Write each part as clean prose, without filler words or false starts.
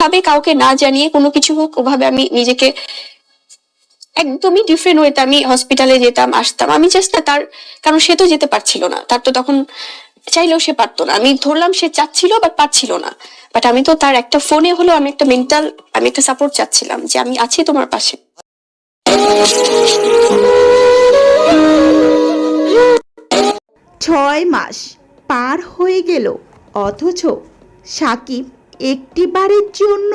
ভাবে কাউকে না জানিয়ে কোনো কিছু হোক ওভাবে আমি নিজেকে একদমই ডিফারেন্ট ওয়েতে আমি হসপিটালে যেতাম আসতাম। আমি জাস্ট তার, কারণ সে তো যেতে পারছিল না, তার তো তখন চাইলেও সে পারতো না। আমি ধরলাম সে চাচ্ছিল বাট পারছিল না, বাট আমি তো তার একটা ফোনে হলো আমি একটা মেন্টাল, আমি একটা সাপোর্ট চাচ্ছিলাম যে আমি আছি তোমার পাশে। 6 মাস পার হয়ে গেল, অথচ সাকিব একটিবারের জন্য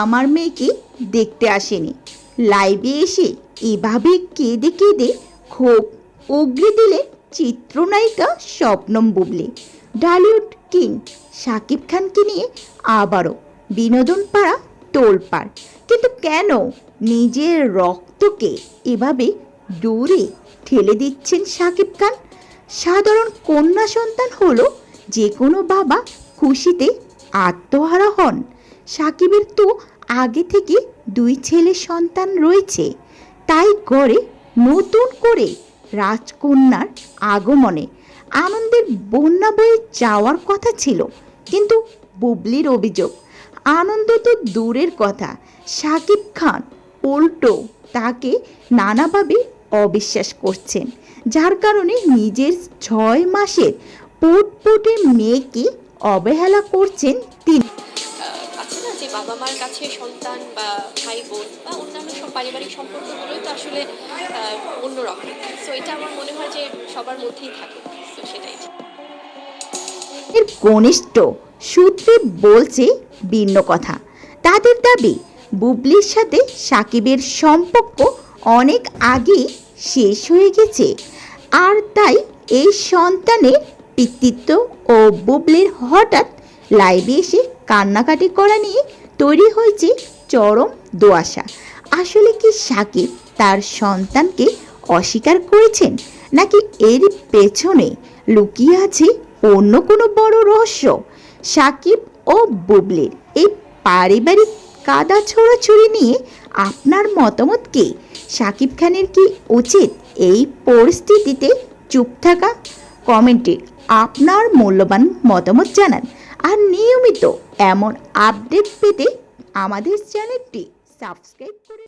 আমার মেয়েকে দেখতে আসেনি। লাইভে এসে এভাবে কেঁদে কেঁদে ক্ষোভ উগরে দিলেন চিত্রনায়িকা শবনম বুবলি। ঢালিউড কিং সাকিব খানকে নিয়ে আবারও বিনোদন পাড়া তোলপাড়। কিন্তু কেন নিজের রক্তকে এভাবে দূরে ঠেলে দিচ্ছেন সাকিব খান? সাধারণ কন্যা সন্তান হলো যে কোনো বাবা খুশিতে আত্মহারা হন। সাকিবের তো আগে থেকে 2 ছেলে সন্তান রয়েছে, তাই ঘরে নতুন করে রাজকন্যার আগমনে আনন্দের বন্যা বয়ে যাওয়ার কথা ছিল। কিন্তু বুবলির অভিযোগ, আনন্দ তো দূরের কথা, সাকিব খান উল্টো তাকে নানাভাবে অবিশ্বাস করছেন, যার কারণে নিজের 6 মাসের পুটপুটে মেয়েকে অবহেলা করছেন তিনি। আছে না যে বাবা মার কাছে সন্তান বা ভাই বোন বা অন্যান্য সব পারিবারিক সম্পর্কগুলোই তো আসলে অন্যরকম। সো এটা আমার মনে হয় যে সবার মধ্যেই থাকে। তো সেটাই। এর ঘনিষ্ঠ সূত্রে বলছে ভিন্ন কথা। তাদের দাবি বুবলির সাথে সাকিবের সম্পর্ক অনেক আগেই শেষ হয়ে গেছে, আর তাই এই সন্তানের পিতৃত্ব ও বুবলির হঠাৎ লাইভে এসে কান্নাকাটি করা নিয়ে তৈরি হয়েছে চরম দোয়াশা। আসলে কি সাকিব তার সন্তানকে অস্বীকার করেছেন, নাকি এর পেছনে লুকিয়ে আছে অন্য কোনো বড় রহস্য? সাকিব ও বুবলির এই পারিবারিক কাদা ছোড়াছুড়ি নিয়ে আপনার মতামত কি? সাকিব খানের কি উচিত এই পরিস্থিতিতে চুপ থাকা? কমেন্টে আপনার মূল্যবান মতামত জানান। আর নিয়মিত এমন আপডেট পেতে আমাদের চ্যানেলটি সাবস্ক্রাইব করে